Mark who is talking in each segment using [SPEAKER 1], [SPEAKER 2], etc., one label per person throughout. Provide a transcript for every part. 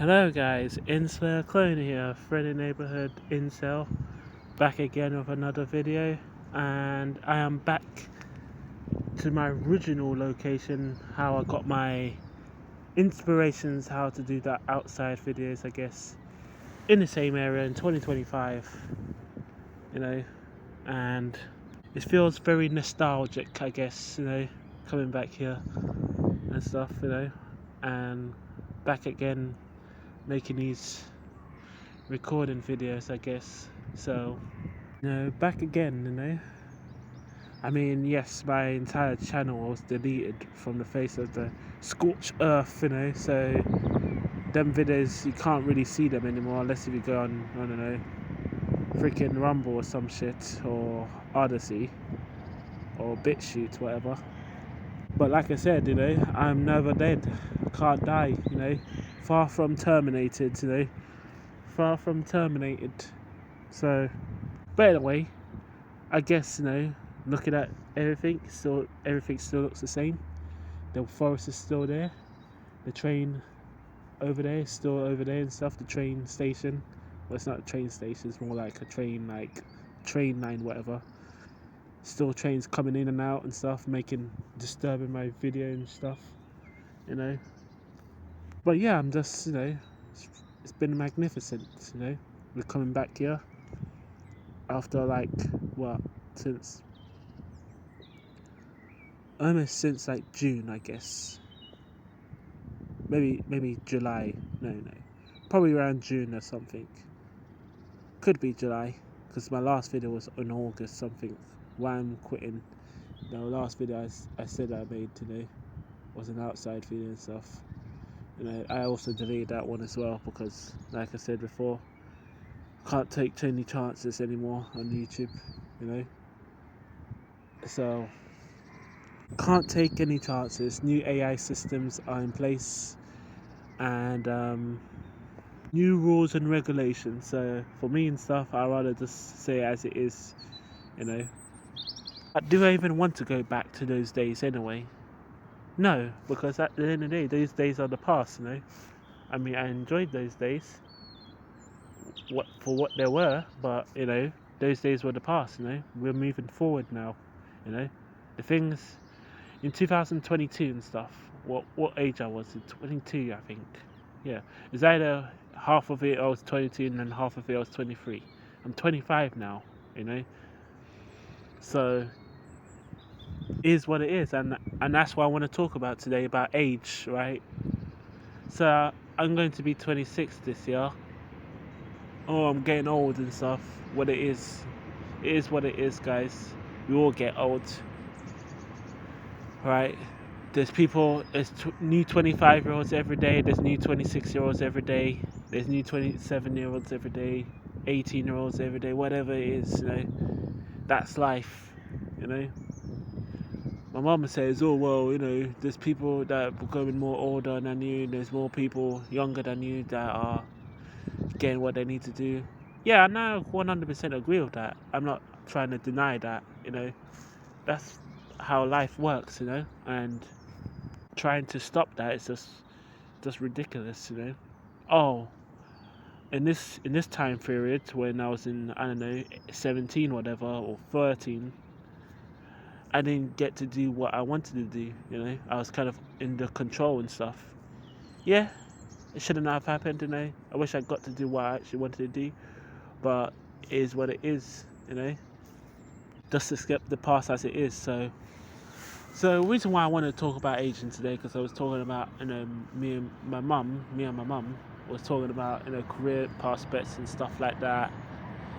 [SPEAKER 1] Hello guys, Inslayerclone here, friendly neighborhood incel, back again with another video, and I am back to my original location, how I got my inspirations how to do that outside videos, I guess, in the same area in 2025, and it feels very nostalgic, I guess, coming back here and stuff, and back again making these recording videos, I guess. So, back again, I mean, yes, my entire channel was deleted from the face of the scorched earth, so them videos, you can't really see them anymore unless if you go on, I don't know, freaking Rumble or some shit, or Odyssey, or BitChute, whatever. But like I said, I'm never dead. I can't die, far from terminated, far from terminated. So, but anyway, I guess, looking at everything still looks the same. The forest is still there, the train over there is still over there and stuff. The train station, well, it's not a train station, it's more like a train line, whatever. Still trains coming in and out and stuff, disturbing my video and stuff, but yeah, I'm just, it's been magnificent, we're coming back here after since almost since like June, I guess. Maybe July. No, probably around June or something. Could be July, because my last video was in August something. Why I'm quitting. The last video I said I made today was an outside video and stuff. I also deleted that one as well because, like I said before, can't take any chances anymore on YouTube. So can't take any chances. New AI systems are in place, and new rules and regulations. So for me and stuff, I'd rather just say it as it is. Do I even want to go back to those days anyway? No, because at the end of the day, those days are the past. I mean, I enjoyed those days, what they were, but those days were the past. We're moving forward now. The things in 2022 and stuff. What age I was? 22, I think. Yeah, it's either half of it I was 22 and then half of it I was 23. I'm 25 now. So it is what it is, and that's what I want to talk about today, about age, right? So I'm going to be 26 this year. Oh, I'm getting old and stuff. What it is what it is, guys. We all get old, right? There's new 25-year-olds every day. There's new 26-year-olds every day. There's new 27-year-olds every day. 18-year-olds every day. Whatever it is, that's life. My mum says, oh well, there's people that are becoming more older than you. There's more people younger than you that are getting what they need to do. Yeah, I now 100% agree with that. I'm not trying to deny that. That's how life works. And trying to stop that is just ridiculous. Oh, in this time period when I was in, I don't know, 17 whatever, or 13, I didn't get to do what I wanted to do. I was kind of in the control and stuff. Yeah, it shouldn't have happened. I wish I got to do what I actually wanted to do, but it is what it is. Just accept the past as it is. So the reason why I want to talk about aging today, because I was talking about, me and my mum was talking about, career prospects and stuff like that,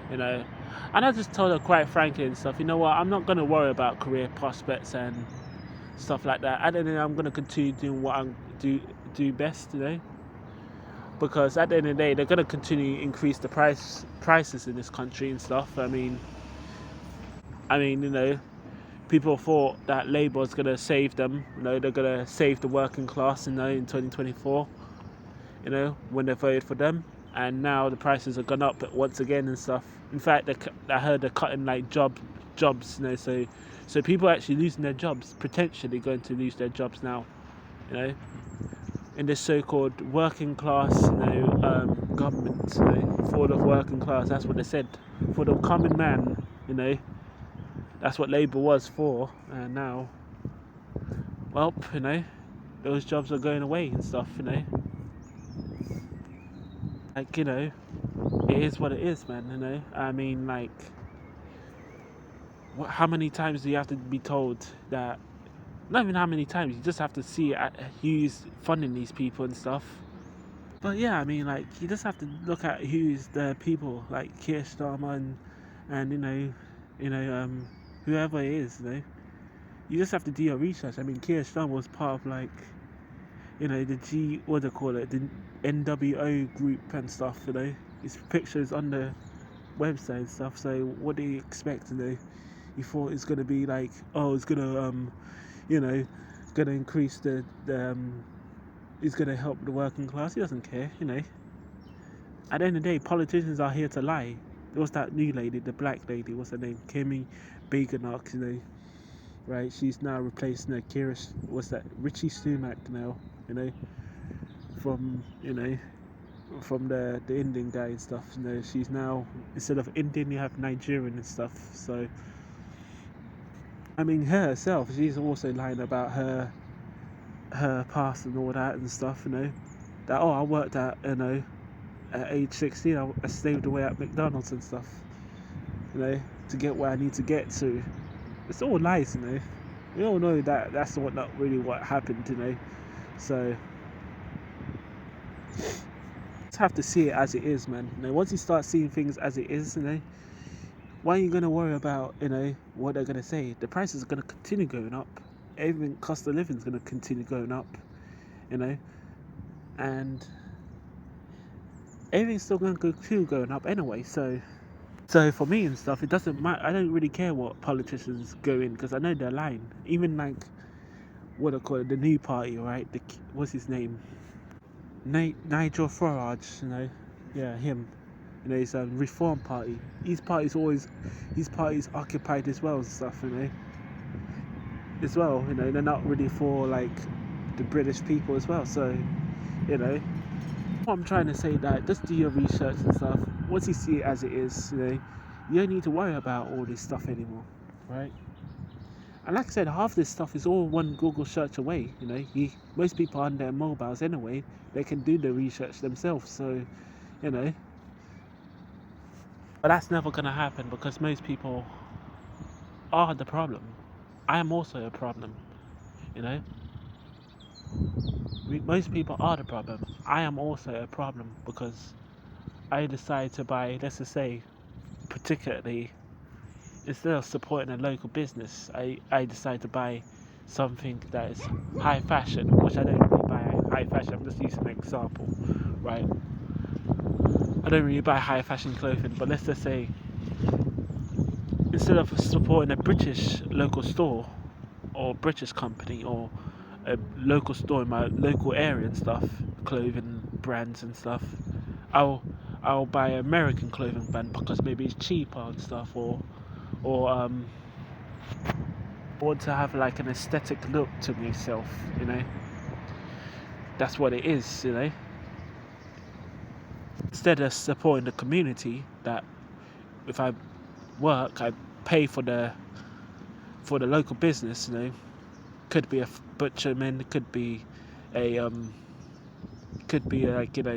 [SPEAKER 1] and I just told her quite frankly and stuff, what, I'm not going to worry about career prospects and stuff like that. At the end of the day, I'm going to continue doing what I do best, because at the end of the day, they're going to continue to increase the prices in this country and stuff. I mean, people thought that Labour was going to save them. They're going to save the working class, in 2024, when they voted for them. And now the prices have gone up once again and stuff. In fact, I heard they're cutting like jobs, so people are actually losing their jobs, potentially going to lose their jobs now, in this so-called working class, government, for the working class. That's what they said, for the common man. That's what Labour was for, and now, well, those jobs are going away and stuff. It is what it is, man. I mean, how many times do you have to be told that? Not even how many times, you just have to see who's funding these people and stuff. But yeah, I mean, you just have to look at who's the people, like Keir Starmer and whoever it is. You just have to do your research. I mean, Keir Starmer was part of the what do they call it, the NWO group and stuff. His pictures on the website and stuff. So what do you expect? You thought it's gonna be like, oh, it's gonna gonna increase the is gonna help the working class. He doesn't care. At the end of the day, politicians are here to lie. There was that new lady, the black lady, what's her name, Kemi Badenoch, right? She's now replacing Richie Sunak now, from from the Indian guy and stuff. She's now, instead of Indian, you have Nigerian and stuff. So I mean, her herself, she's also lying about her past and all that and stuff. That, oh, I worked at age 16, I slaved away at McDonald's and stuff. To get where I need to get to. It's all lies. We all know that that's not really what happened. So just have to see it as it is, man. Once you start seeing things as it is, why are you gonna worry about what they're gonna say? The prices are gonna continue going up. Everything, cost of living is gonna continue going up. And everything's still gonna continue going up anyway. So for me and stuff, it doesn't matter. I don't really care what politicians go in, because I know they're lying. Even what I call it, the new party, right? What's his name? Nigel Farage. Yeah, him. It's a Reform Party. His party's occupied as well and stuff. As well. They're not really for the British people as well. So what I'm trying to say, that just do your research and stuff. Once you see it as it is, you don't need to worry about all this stuff anymore, right? And like I said, half this stuff is all one Google search away. Most people are on their mobiles anyway. They can do the research themselves. So, but that's never gonna happen, because most people are the problem. I am also a problem. Most people are the problem. I am also a problem, because I decide to buy, let's just say, particularly, instead of supporting a local business, I decide to buy something that is high fashion, which I don't really buy high fashion. I'm just using an example, right? I don't really buy high fashion clothing, but let's just say, instead of supporting a British local store or British company or a local store in my local area and stuff, clothing brands and stuff, I'll buy an American clothing brand, because maybe it's cheaper and stuff, or want to have an aesthetic look to myself. That's what it is. Instead of supporting the community, that if I work, I pay for the local business. Could be a butcherman, could be a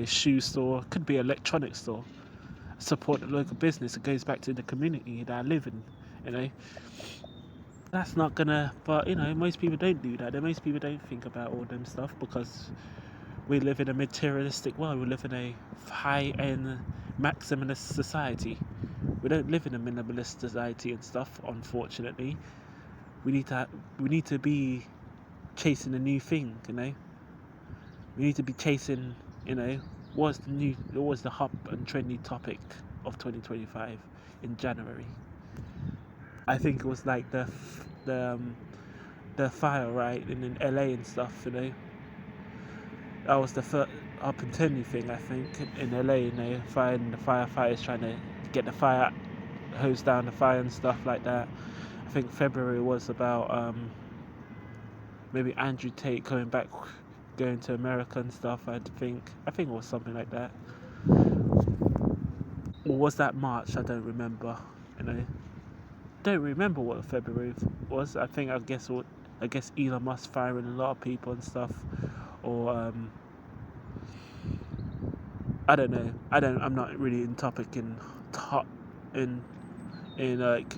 [SPEAKER 1] shoe store, could be an electronics store. Support the local business. It goes back to the community that I live in. That's not gonna, but most people don't do that. Most people don't think about all them stuff, because we live in a materialistic world. We live in a high-end maximalist society. We don't live in a minimalist society and stuff, unfortunately. We need to be chasing a new thing. We need to be chasing, what's the hot and trendy topic of 2025 in January. I think it was the fire, right, in LA and stuff. That was the first up and trendy thing, I think, in LA. The firefighters trying to get the fire hose down the fire and stuff like that. I think February was about maybe Andrew Tate going back going to America and stuff. I think it was something like that. Or was that March? I don't remember. You know, don't remember what February was. I guess Elon Musk firing a lot of people and stuff, or I don't know. I'm not really in topic in top in like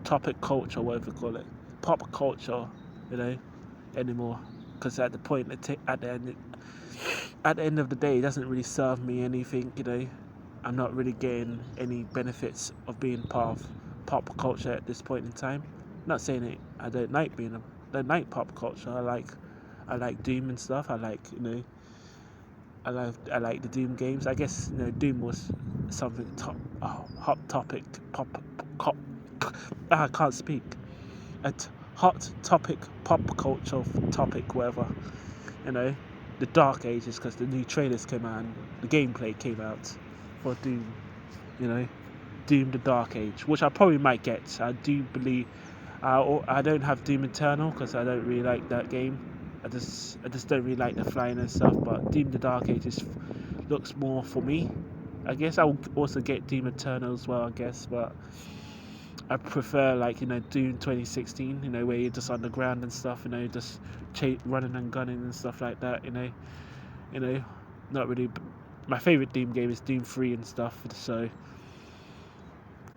[SPEAKER 1] topic culture, whatever you call it, pop culture, you know, anymore. Because at the point, at the end of the day, it doesn't really serve me anything, you know. I'm not really getting any benefits of being part of pop culture at this point in time. Not saying it. I don't like don't like pop culture. I like Doom and stuff. I like, you know, I like the Doom games. I guess, you know, Doom was something hot topic pop. I can't speak. Hot topic pop culture topic, whatever. You know, the Dark Ages, because the new trailers came out and the gameplay came out for Doom. You know, Doom the Dark Age, which I probably might get. I do believe. I don't have Doom Eternal because I don't really like that game. I just don't really like the flying and stuff. But Doom the Dark Ages looks more for me. I guess I'll also get Doom Eternal as well. I guess, but I prefer, like, you know, Doom 2016. You know, where you're just underground and stuff. You know, just running and gunning and stuff like that. You know, not really. My favorite Doom game is Doom 3 and stuff. So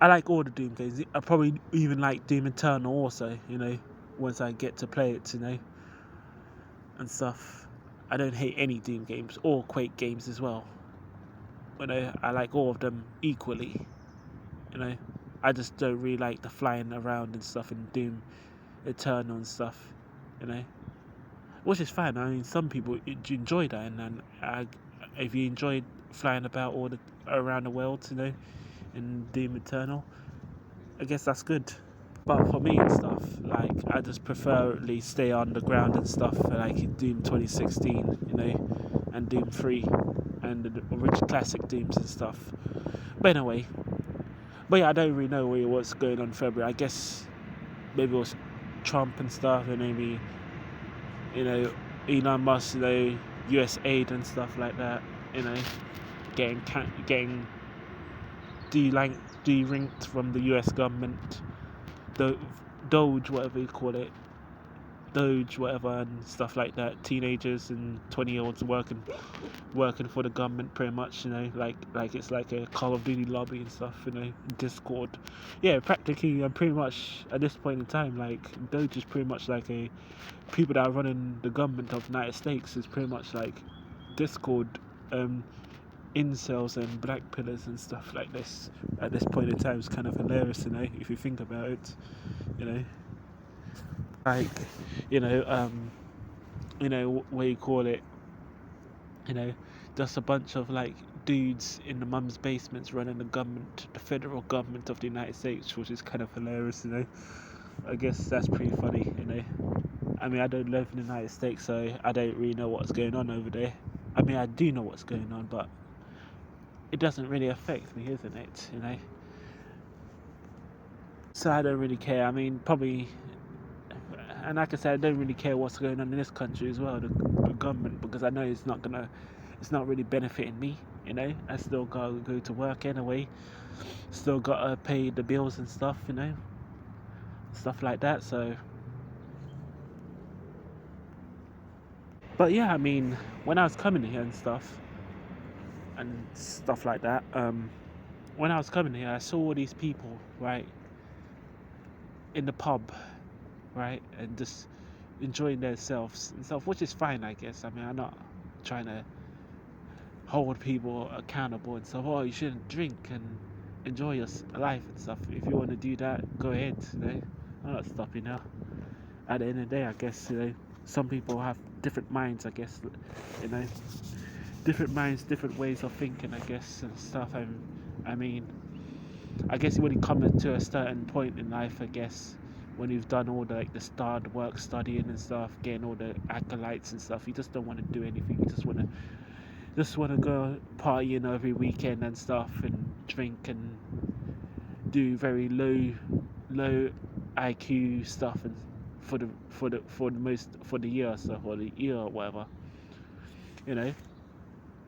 [SPEAKER 1] I like all the Doom games. I probably even like Doom Eternal also, you know, once I get to play it, you know, and stuff. I don't hate any Doom games or Quake games as well. You know, I like all of them equally, you know. I just don't really like the flying around and stuff in Doom Eternal and stuff, you know. Which is fine. I mean, some people enjoy that, and if you enjoy flying about around the world, you know, in Doom Eternal, I guess that's good. But for me and stuff, like, I just preferably stay underground and stuff, like in Doom 2016, you know, and Doom 3, and the original classic Dooms and stuff. But anyway, yeah, I don't really know really what's going on in February. I guess maybe it was Trump and stuff, and maybe, you know, Elon Musk, you know, US aid and stuff like that, you know, getting de-linked from the US government, the Doge, whatever you call it, Doge, whatever, and stuff like that. Teenagers and 20-year-olds working for the government, pretty much, you know, like it's like a Call of Duty lobby and stuff, you know, Discord. Yeah, practically, I'm pretty much at this point in time, like, Doge is pretty much like people that are running the government of the United States is pretty much like Discord, incels and black pillars and stuff like this. At this point in time, it's kind of hilarious, you know, if you think about it, you know, like, you know, what you call it, you know, just a bunch of like dudes in the mum's basements running the federal government of the United States, which is kind of hilarious, you know. I guess that's pretty funny, you know. I mean, I don't live in the United States, so I don't really know what's going on over there. I mean, I do know what's going on, but it doesn't really affect me, isn't it, you know? So I don't really care. I mean, probably, and like I said, I don't really care what's going on in this country as well, the government, because I know it's not really benefiting me, you know. I still gotta go to work anyway, still gotta pay the bills and stuff, you know, stuff like that. So, but yeah, I mean, when I was coming here and stuff like that, when I was coming here, I saw all these people, right, in the pub, right, and just enjoying themselves and stuff, which is fine, I guess. I mean, I'm not trying to hold people accountable and stuff. Oh, you shouldn't drink and enjoy your life and stuff. If you want to do that, go ahead, you know. I'm not stopping you. At the end of the day, I guess, you know, some people have different minds, I guess, you know, different minds, different ways of thinking, I guess, and stuff. And I mean, I guess when you come to a certain point in life, I guess, when you've done all the, like, the start work, studying and stuff, getting all the acolytes and stuff, you just don't want to do anything. You just want to go party, you know, every weekend and stuff, and drink and do very low IQ stuff, and for the year or so, or the year or whatever. you know.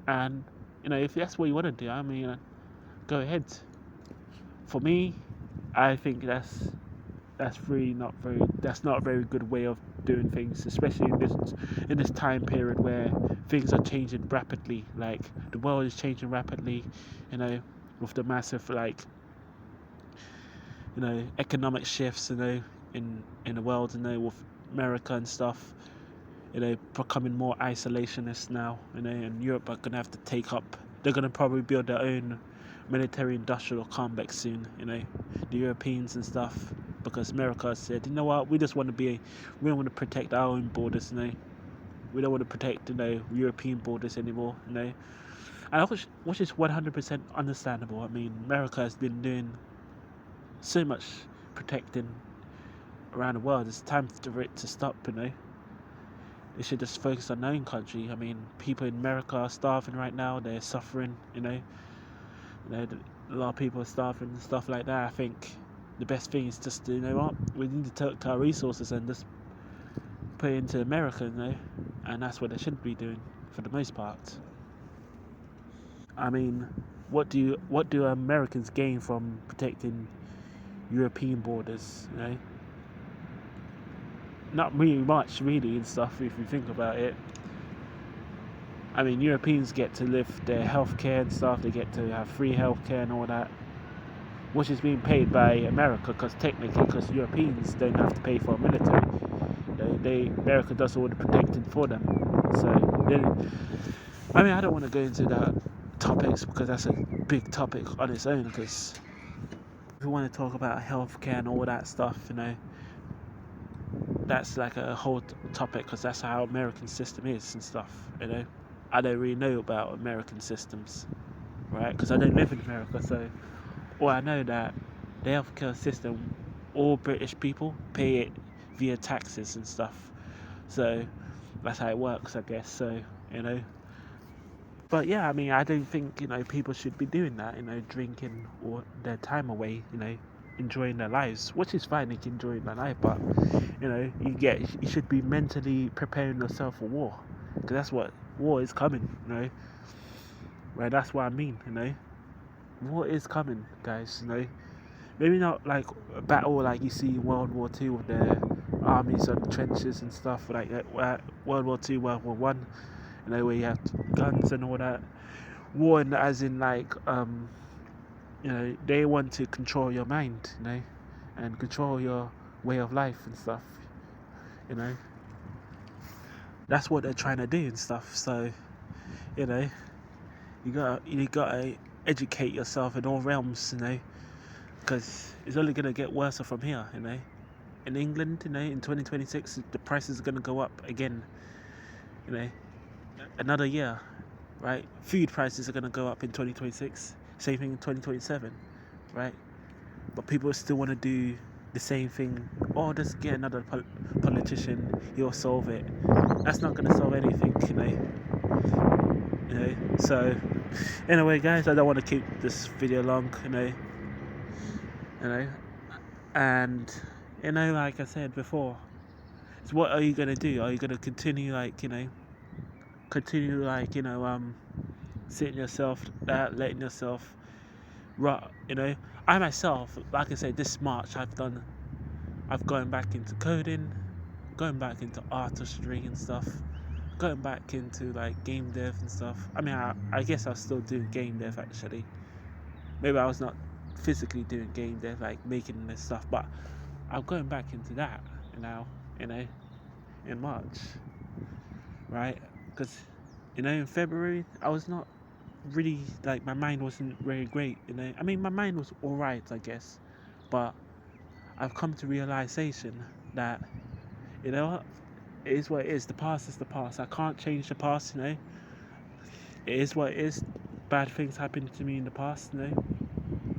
[SPEAKER 1] And if that's what you want to do, I mean, go ahead. For me, I think that's really not very that's not a very good way of doing things, especially in this time period where things are changing rapidly. Like the world is changing rapidly, you know, with the massive like economic shifts, in the world, with America and stuff, becoming more isolationist now, and Europe are gonna have to take up. They're gonna probably build their own military industrial complex soon, the Europeans and stuff, because America said, you know what, we just want to we don't want to protect our own borders, we don't want to protect, European borders anymore, and which is 100% understandable. I mean, America has been doing so much protecting around the world. It's time for it to stop, They should just focus on their own country. I mean, people in America are starving right now. They're suffering, a lot of people are starving and stuff like that. I think the best thing is just to, what, we need to take our resources and just put it into America, and that's what they should be doing for the most part. I mean, what do Americans gain from protecting European borders, Not really much, really, and stuff, if you think about it. I mean, Europeans get to live their healthcare and stuff, they get to have free healthcare and all that, which is being paid by America, because Europeans don't have to pay for a military. America does all the protecting for them. So, I mean, I don't want to go into that topics because that's a big topic on its own, because if we want to talk about healthcare and all that stuff, that's like a whole topic, because that's how American system is and stuff, I don't really know about American systems, right? Because I don't live in America, so all I know that the healthcare system, all British people pay it via taxes and stuff, so that's how it works, I guess. So but yeah, I mean, I don't think people should be doing that, drinking or their time away, enjoying their lives, which is fine. They can enjoy their life, but you should be mentally preparing yourself for war, because that's what war is coming, right? That's what I mean, war is coming, guys. Maybe not like a battle like you see in World War II with their armies on trenches and stuff like that. World War II, World War One, where you have guns and all that. War, as in like they want to control your mind, and control your way of life and stuff, That's what they're trying to do and stuff. So, you gotta educate yourself in all realms, because it's only gonna get worse from here, In England, in 2026, the prices are gonna go up again, another year, right? Food prices are gonna go up in 2026. Same thing in 2027, right? But people still want to do the same thing. Oh, just get another politician, he'll solve it. That's not going to solve anything, So, anyway, guys, I don't want to keep this video long, and like I said before, it's what are you going to do? Are you going to continue sitting yourself, letting yourself rot, I myself, like I said, this March I've gone back into coding, going back into artistry and stuff, going back into like game dev and stuff. I mean, I guess I was still doing game dev actually. Maybe I was not physically doing game dev, like making this stuff, but I'm going back into that now, in March, right? Because, in February I was not really, like, my mind wasn't very great, I mean, my mind was alright, I guess, but I've come to realization that, it is what it is. The past is the past. I can't change the past, It is what it is. Bad things happened to me in the past,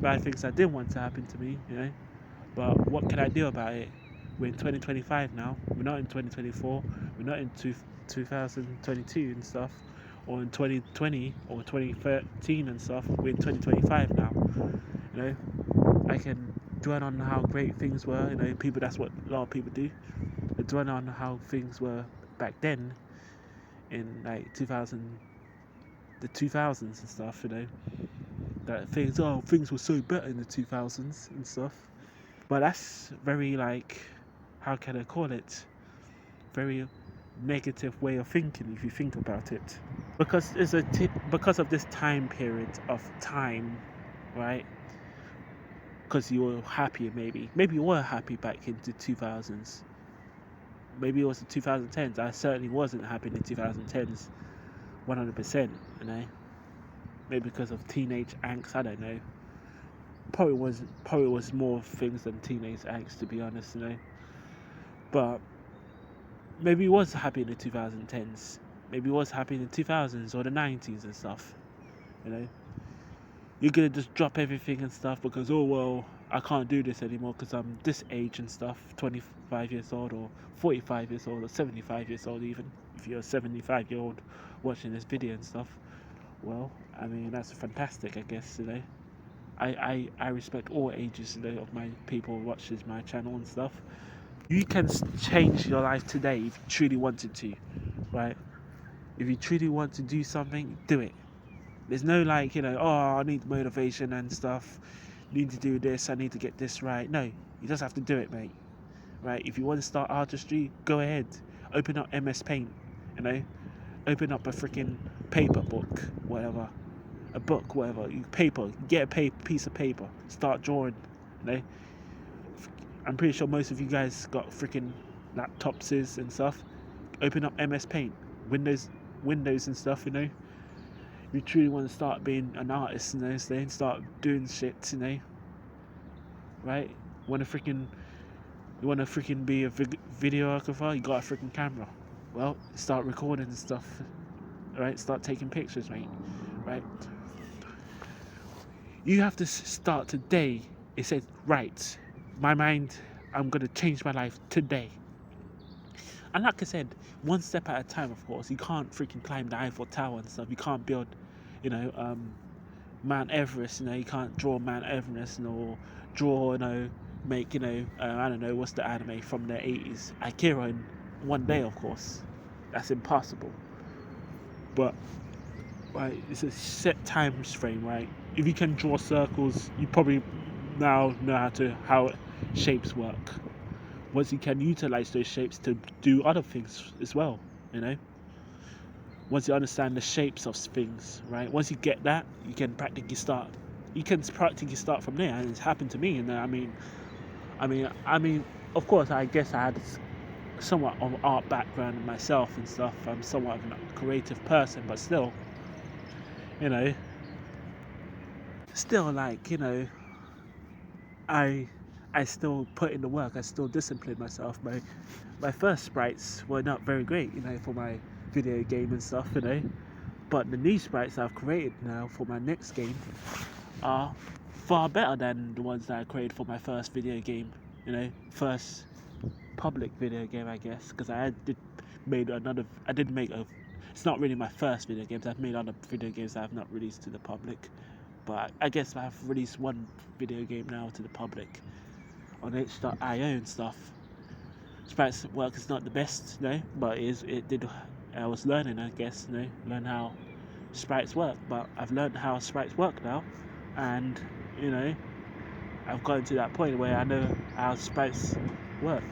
[SPEAKER 1] Bad things I didn't want to happen to me, But what can I do about it? We're in 2025 now. We're not in 2024. We're not in 2022 and stuff, or in 2020 or 2013 and stuff. We're in 2025 now. I can dwell on how great things were. People. That's what a lot of people do. They dwell on how things were back then. in like the 2000s and stuff, that things were so better in the 2000s and stuff. But that's very, like, how can I call it? Very negative way of thinking if you think about it. Because because of this time period of time, right? Because you were happy, maybe you were happy back in the 2000s. Maybe it was the 2010s. I certainly wasn't happy in the 2010s, 100%. Maybe because of teenage angst. I don't know. Probably was more things than teenage angst, to be honest. But maybe he was happy in the 2010s. Maybe he was happy in the 2000s or the 90s and stuff. You're gonna just drop everything and stuff because, oh well, I can't do this anymore because I'm this age and stuff, 25 years old or 45 years old or 75 years old even, if you're a 75-year-old watching this video and stuff. Well, I mean, that's fantastic, I guess, I respect all ages, of my people who watches my channel and stuff. You can change your life today if you truly wanted to, right? If you truly want to do something, do it. There's no like, I need motivation and stuff. Need to do this. I need to get this right. No, you just have to do it, mate. Right? If you want to start artistry, go ahead. Open up MS Paint. Open up a freaking paper book, whatever. A book, whatever. Get a piece of paper. Start drawing. I'm pretty sure most of you guys got freaking laptops and stuff. Open up MS Paint, Windows and stuff. You truly want to start being an artist, then start doing shit, right? You want to freaking be a videographer? You got a freaking camera. Well, start recording and stuff, right? Start taking pictures, mate, right? You have to start today. It says, right, my mind, I'm gonna change my life today. And like I said, one step at a time, of course. You can't freaking climb the Eiffel Tower and stuff. You can't build, Mount Everest. You can't draw Mount Everest, or draw, make, I don't know, what's the anime from the 80s? Akira in one day, of course. That's impossible. But, right, it's a set time frame, right? If you can draw circles, you probably now know how shapes work. Once you can utilize those shapes to do other things as well, Once you understand the shapes of things, right? Once you get that, you can practically start. From there, and it's happened to me. And I mean, of course, I guess I had somewhat of art background myself and stuff. I'm somewhat of a creative person, but still, I still put in the work. I still discipline myself. My first sprites were not very great, for my video game and stuff, But the new sprites I've created now for my next game are far better than the ones that I created for my first video game, first public video game, I guess, because it's not really my first video games. I've made other video games that I've not released to the public, but I guess I've released one video game now to the public on H.io and stuff. Sprites work is not the best, but I was learning, I guess, learn how sprites work. But I've learned how sprites work now, and I've gotten to that point where I know how sprites work.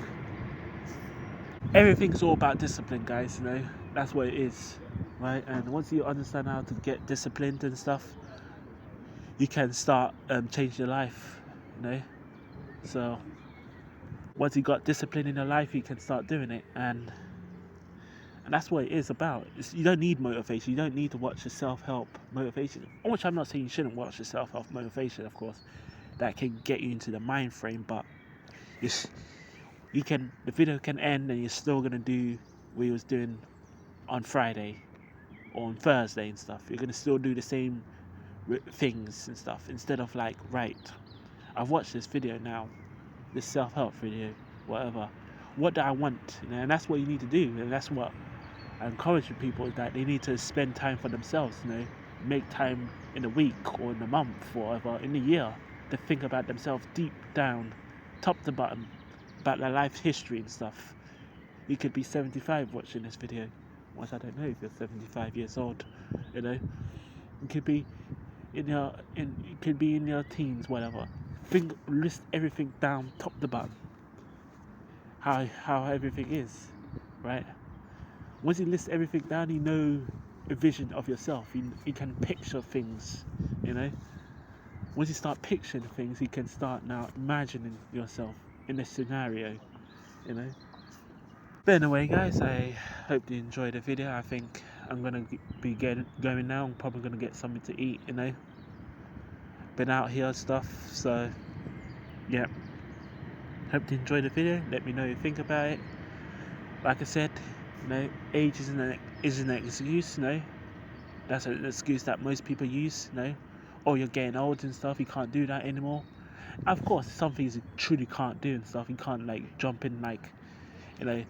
[SPEAKER 1] Everything's all about discipline, guys. That's what it is, right? And once you understand how to get disciplined and stuff, you can start changing your life, So once you got discipline in your life, you can start doing it, and that's what it is about. You don't need motivation. You don't need to watch the self-help motivation. Which I'm not saying you shouldn't watch the self-help motivation, of course. That can get you into the mind frame, but the video can end and you're still gonna do what you was doing on Friday or on Thursday and stuff. You're gonna still do the same things and stuff, instead of like, right, I've watched this video now, this self-help video, whatever. What do I want? And that's what you need to do. And that's what I encourage people, is that they need to spend time for themselves. Make time in a week or in a month or whatever, in a year, to think about themselves deep down, top to bottom, about their life history and stuff. You could be 75 watching this video, Which I don't know if you're 75 years old, you know. It could be it could be in your teens, whatever. List everything down top to bottom. How everything is, right? Once you list everything down, you know a vision of yourself. You can picture things, you know. Once you start picturing things, you can start now imagining yourself in a scenario, you know. But anyway, guys, I hope you enjoyed the video. I think I'm gonna be going now. I'm probably gonna get something to eat, you know. Been out here and stuff, so yeah. Hope you enjoyed the video. Let me know what you think about it. Like I said, you know, age isn't an excuse, you know. That's an excuse that most people use, you know. Oh, you're getting old and stuff, you can't do that anymore. Of course, some things you truly can't do and stuff. You can't like jump in like, you know,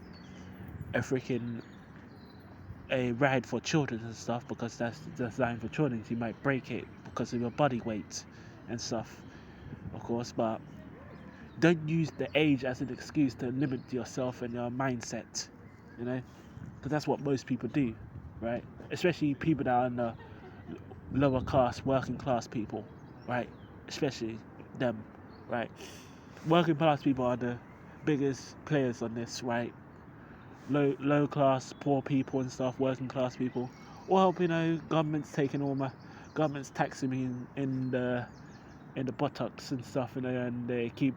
[SPEAKER 1] a ride for children and stuff, because that's designed for children. You might break it because of your body weight and stuff, of course. But don't use the age as an excuse to limit yourself and your mindset, you know, because that's what most people do, right? Especially people that are in the lower class, working class people, right? Especially them, right? Working class people are the biggest players on this, right? Low class, poor people and stuff, working class people. Well, you know, government's taxing me in the buttocks and stuff, you know, and they keep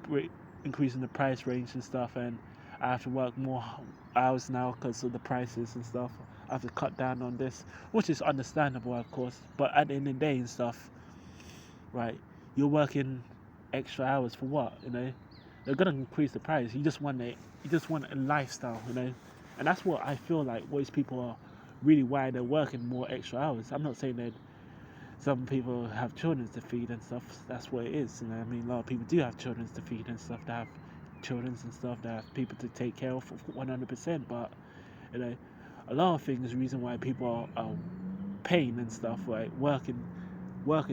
[SPEAKER 1] increasing the price range and stuff, and I have to work more hours now because of the prices and stuff. I have to cut down on this, which is understandable, of course, but at the end of the day and stuff, right, you're working extra hours for what, you know? They're gonna increase the price. You just want a lifestyle, you know, and that's what I feel like most people are really why they're working more extra hours. I'm not saying that some people have children to feed and stuff. That's what it is, you know. I mean, a lot of people do have children to feed and stuff. They have children and stuff. They have people to take care of 100%. But you know, a lot of things. The reason why people are paying and stuff, right? Working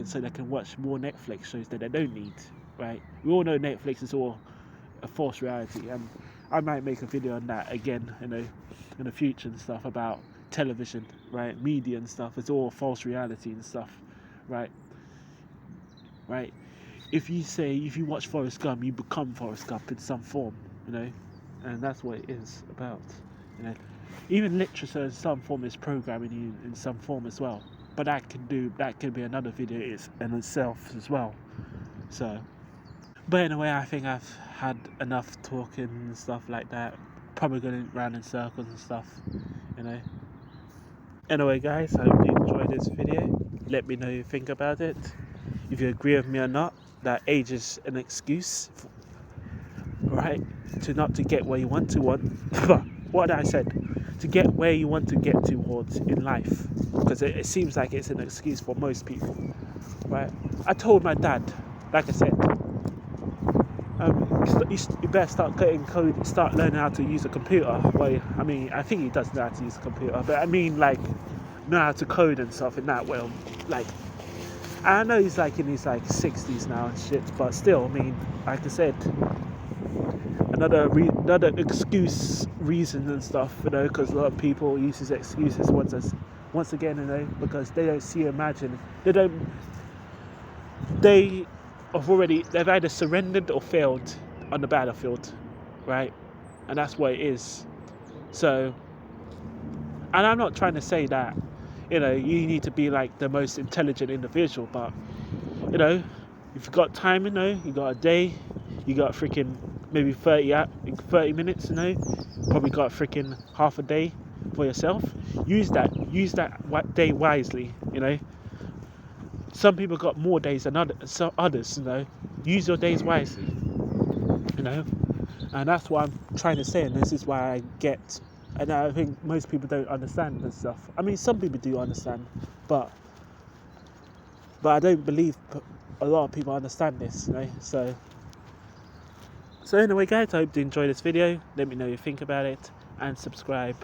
[SPEAKER 1] so they can watch more Netflix shows that they don't need, right? We all know Netflix is all a false reality, and I might make a video on that again, you know, in the future and stuff, about television, right? Media and stuff. It's all false reality and stuff. Right. If you watch Forrest Gump, you become Forrest Gump in some form, you know, and that's what it is about, you know. Even literature in some form is programming you in some form as well. But that can be another video in itself as well. So, but anyway, I think I've had enough talking and stuff like that. Probably going round in circles and stuff, you know. Anyway, guys, I hope you enjoyed this video. Let me know what you think about it. If you agree with me or not, that age is an excuse, right? To get where you want to what I said, to get where you want to get towards in life, because it seems like it's an excuse for most people, right? I told my dad, like I said, you better start getting code, start learning how to use a computer. Well, I mean, I think he does know how to use a computer, but I mean, like, know how to code and stuff in that way. Like, I know he's like in his like 60s now and shit, but still, I mean, like I said, another reason and stuff, you know, because a lot of people use his excuses once again, you know, because they don't see imagine. They've either surrendered or failed on the battlefield, right? And that's what it is. So, and I'm not trying to say that, you know, you need to be like the most intelligent individual, but, you know, if you've got time, you know, you got a day, you got freaking maybe 30 minutes, you know, probably got freaking half a day for yourself. Use that day wisely, you know. Some people got more days than others, you know. Use your days wisely, you know. And that's what I'm trying to say, and this is why I get, and I think most people don't understand this stuff. I mean, some people do understand, but I don't believe a lot of people understand this, you know. So anyway, guys, I hope you enjoyed this video. Let me know what you think about it, and subscribe.